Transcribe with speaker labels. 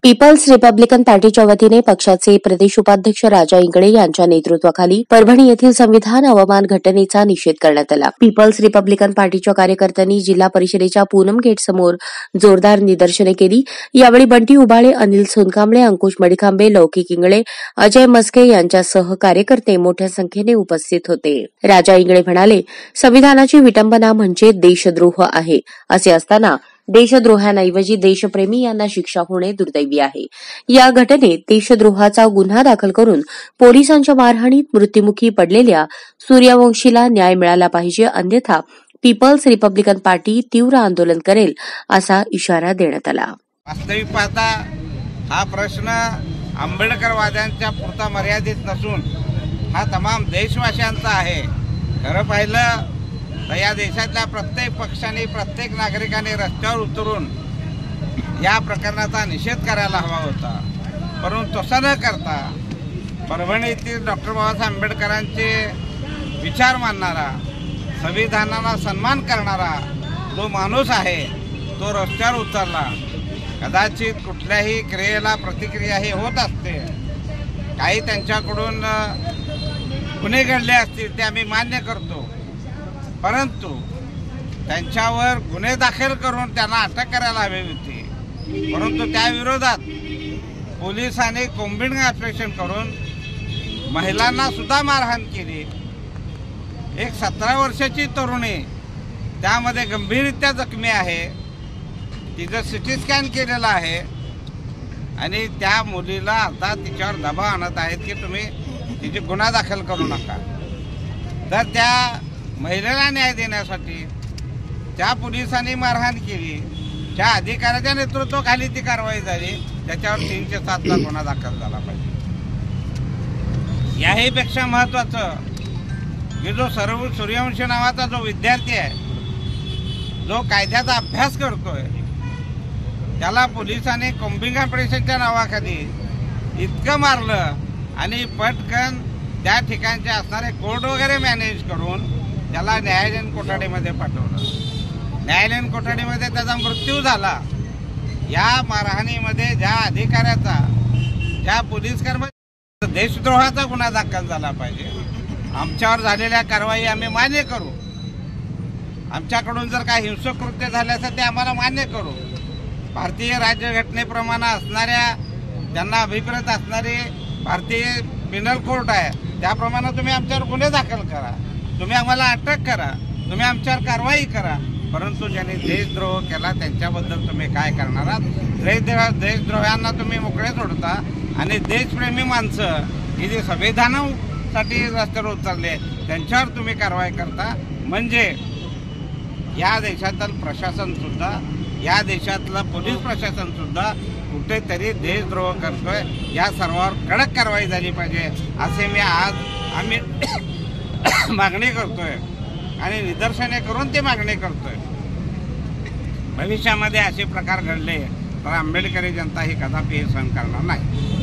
Speaker 1: People's Republican पार्टीच्या वतीने पक्षाचे प्रदेश उपाध्यक्ष राजा इंगळे यांच्या नेतृत्वाखाली परभणी येथील संविधान अवमान घटनेचा निषेध करण्यात आला। पीपल्स रिपब्लिकन पार्टीच्या कार्यकर्त्यांनी जिल्हा परिषदेच्या पूनम गेट समोर जोरदार निदर्शने केली। यावेळी बंटी उबाळे, अनिल सोनकांबळे, अंकुश मडिखांबे, लौकिक इंगळे, अजय मस्के यांच्यासह कार्यकर्ते मोठ्या संख्येने उपस्थित होते। राजा इंगळे म्हणाले, संविधानाची विटंबना म्हणजे देशद्रोह आहे। असे असताना देशद्रोहांऐवजी देशप्रेमी यांना शिक्षा होणे दुर्दैवी आहे। या घटनेत देशद्रोहाचा गुन्हा दाखल करून पोलिसांच्या मारहाणीत मृत्युमुखी पडलेल्या सूर्यवंशीला न्याय मिळाला पाहिजे, अन्यथा पीपल्स रिपब्लिकन पार्टी तीव्र आंदोलन करेल असा इशारा देण्यात आला।
Speaker 2: वास्तविक पाहता हा प्रश्न आंबेडकरवाद्यांच्या पुरता मर्यादित नसून हा तमाम देशवासियांचा आहे। खरं पाहिलं तर या देशातल्या प्रत्येक पक्षाने, प्रत्येक नागरिकाने रस्त्यावर उतरून या प्रकरणाचा निषेध करायला हवा होता, परंतु तसं न करता परभणीतील डॉक्टर बाबासाहेब आंबेडकरांचे विचार मानणारा, संविधानाला सन्मान करणारा जो माणूस आहे तो रस्त्यावर उतरला। कदाचित कुठल्याही क्रियेला प्रतिक्रिया ही होत असते, काही त्यांच्याकडून गुन्हे घडले असतील ते आम्ही मान्य करतो, परंतु त्यांच्यावर गुन्हे दाखल करून त्यांना अटक करायला हवी होती। परंतु त्या विरोधात पोलिसांनी कोम्बिंग ऑपरेशन करून महिलांना सुद्धा मारहाण केली। एक 17 वर्षाची तरुणी त्यामध्ये गंभीररित्या जखमी आहे, तिचं सिटी स्कॅन केलेला आहे आणि त्या मुलीला आता तिच्यावर दबाव आणत आहेत की तुम्ही तिची गुन्हा दाखल करू नका। तर त्या महिलेला न्याय देण्यासाठी त्या पोलिसांनी मारहाण केली, त्या अधिकाऱ्याच्या नेतृत्वाखाली ती कारवाई झाली, त्याच्यावर 307चा गुन्हा दाखल झाला पाहिजे। याही पेक्षा महत्त्वाचं की जो सूर्यवंशी नावाचा जो विद्यार्थी आहे, जो कायद्याचा अभ्यास करतोय, त्याला पोलिसांनी कोम्बिंग ऑपरेशनच्या नावाखाली इतकं मारलं आणि पटकन त्या ठिकाणचे असणारे कोर्ट वगैरे मॅनेज करून त्याला न्यायालयीन कोठडीमध्ये पाठवलं। न्यायालयीन कोठडीमध्ये त्याचा मृत्यू झाला। या मारहाणीमध्ये ज्या अधिकाऱ्याचा, ज्या पोलीस कर्मचाऱ्याचा देशद्रोहाचा गुन्हा दाखल झाला पाहिजे। आमच्यावर झालेल्या कारवाई आम्ही मान्य करू, आमच्याकडून जर काही हिंसक कृत्य झाले असेल ते आम्हाला मान्य करू। भारतीय राज्यघटनेप्रमाणे असणाऱ्या, त्यांना अभिप्रेत असणारी भारतीय पिनल कोर्ट आहे, त्याप्रमाणे तुम्ही आमच्यावर गुन्हे दाखल करा, तुम्ही आम्हाला अटक करा, तुम्ही आमच्यावर कारवाई करा, परंतु ज्यांनी देशद्रोह केला त्यांच्याबद्दल तुम्ही काय करणार आहात? देशद्रोहांना तुम्ही मोकळे सोडता आणि देशप्रेमी माणसं ही जी संविधानासाठी रस्त्यावर उतरले त्यांच्यावर तुम्ही कारवाई करता, म्हणजे या देशातील प्रशासनसुद्धा, या देशातलं पोलीस प्रशासनसुद्धा कुठेतरी देशद्रोह करतोय। या सर्वांवर कडक कारवाई झाली पाहिजे असे आम्ही मागणी करतोय आणि निदर्शने करून ते मागणी करतोय। भविष्यामध्ये असे प्रकार घडले तर आंबेडकरी जनता ही कदापि सहन करणार नाही।